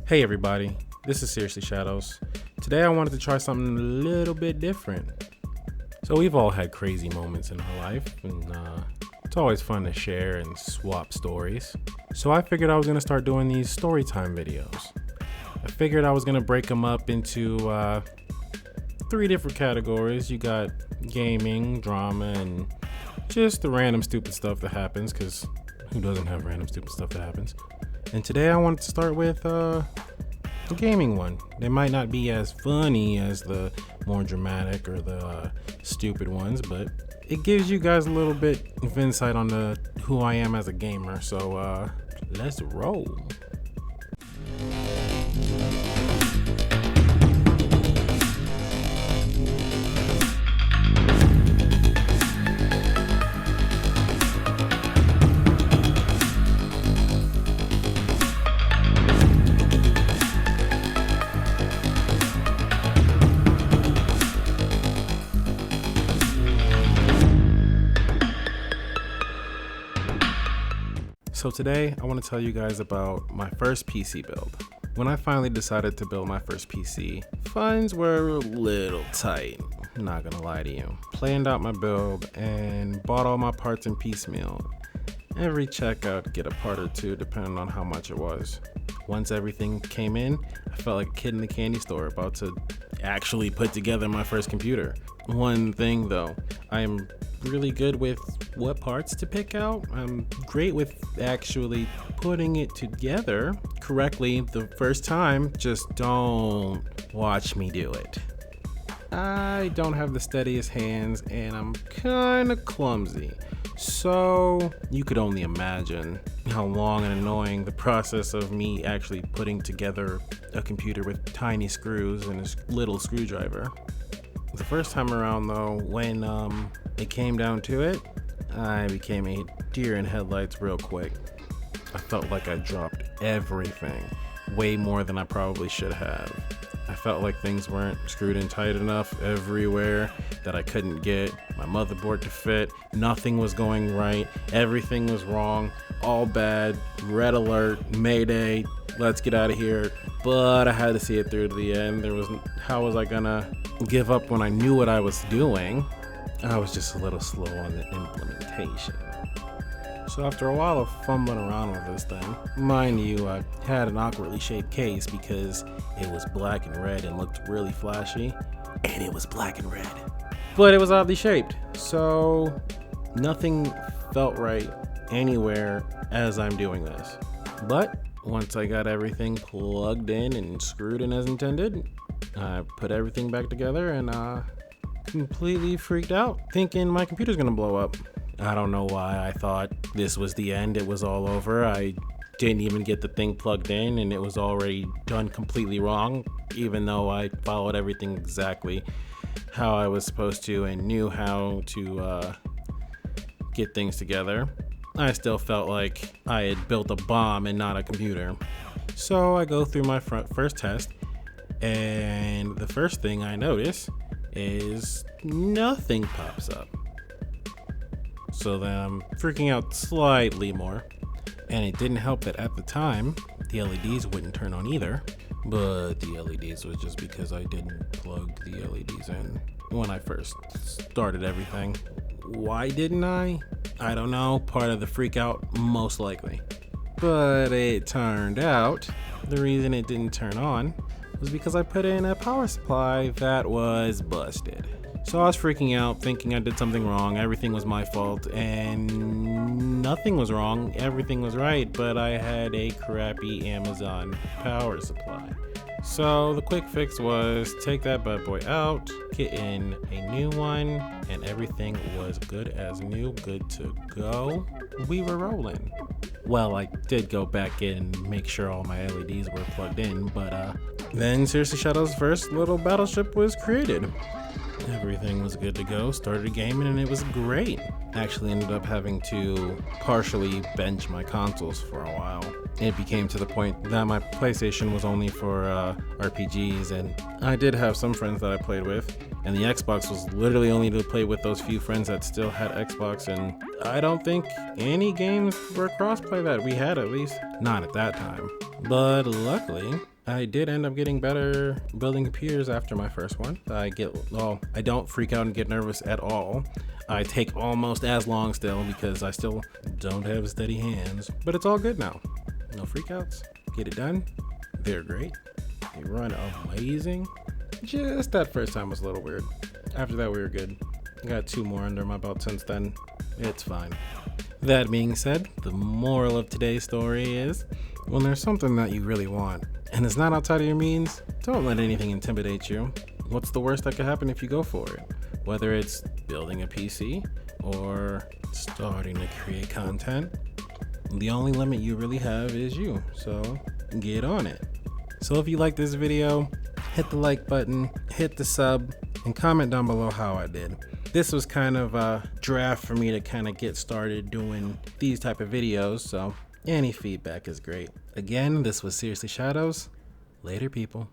Hey everybody, this is Seriously Shadows. Today I wanted to try something a little bit different. So we've all had crazy moments in our life, and it's always fun to share and swap stories. So I figured I was going to start doing these Storytime videos. I figured I was going to break them up into 3 different categories. You got gaming, drama, and just the random stupid stuff that happens, because who doesn't have random stupid stuff that happens? And today I wanted to start with the gaming one. They might not be as funny as the more dramatic or the stupid ones, but it gives you guys a little bit of insight on who I am as a gamer. So let's roll. So today I want to tell you guys about my first PC build. When I finally decided to build my first PC, funds were a little tight, not gonna lie to you. Planned out my build and bought all my parts in piecemeal. Every checkout get a part or two depending on how much it was. Once everything came in, I felt like a kid in the candy store about to actually put together my first computer. One thing though, I am really good with what parts to pick out. I'm great with actually putting it together correctly the first time. Just don't watch me do it. I don't have the steadiest hands and I'm kind of clumsy. So you could only imagine how long and annoying the process of me actually putting together a computer with tiny screws and a little screwdriver. The first time around though, when it came down to it, I became a deer in headlights real quick. I felt like I dropped everything, way more than I probably should have. I felt like things weren't screwed in tight enough everywhere, that I couldn't get my motherboard to fit. Nothing was going right, everything was wrong, all bad, red alert, mayday, let's get out of here. But I had to see it through to the end. How was I gonna give up when I knew what I was doing? I was just a little slow on the implementation. So after a while of fumbling around with this thing, mind you, I had an awkwardly shaped case because it was black and red and looked really flashy, and it was black and red. But it was oddly shaped, so nothing felt right anywhere as I'm doing this. But once I got everything plugged in and screwed in as intended, I put everything back together and completely freaked out, thinking my computer's gonna blow up. I don't know why I thought this was the end, it was all over. I didn't even get the thing plugged in and it was already done completely wrong, even though I followed everything exactly how I was supposed to and knew how to get things together. I still felt like I had built a bomb and not a computer. So I go through my first test, and the first thing I notice is nothing pops up. So then I'm freaking out slightly more, and it didn't help that at the time the LEDs wouldn't turn on either. But the LEDs was just because I didn't plug the LEDs in when I first started everything. Why didn't I? I don't know, part of the freak out most likely. But it turned out the reason it didn't turn on was because I put in a power supply that was busted. So I was freaking out, thinking I did something wrong, everything was my fault, and nothing was wrong, everything was right, but I had a crappy Amazon power supply. So the quick fix was take that bad boy out, get in a new one, and everything was good as new, good to go. We were rolling. Well, I did go back in and make sure all my LEDs were plugged in, but then Seriously Shadow's first little battleship was created. Everything was good to go, started gaming, and it was great. Actually ended up having to partially bench my consoles for a while. it became to the point that my PlayStation was only for RPGs, and I did have some friends that I played with, and the Xbox was literally only to play with those few friends that still had Xbox, and I don't think any games were crossplay that we had, at least not at that time. But luckily, I did end up getting better building computers after my first one. I don't freak out and get nervous at all. I take almost as long still because I still don't have steady hands, but it's all good now. No freakouts. Get it done. They're great. They run amazing. Just that first time was a little weird. After that, we were good. Got 2 more under my belt since then. It's fine. That being said, the moral of today's story is, when there's something that you really want and it's not outside of your means, don't let anything intimidate you. What's the worst that could happen if you go for it? Whether it's building a PC or starting to create content, the only limit you really have is you, so get on it. So if you like this video, hit the like button, hit the sub, and comment down below how I did. This was kind of a draft for me to kind of get started doing these type of videos, so any feedback is great. Again, this was Seriously Shadows. Later, people.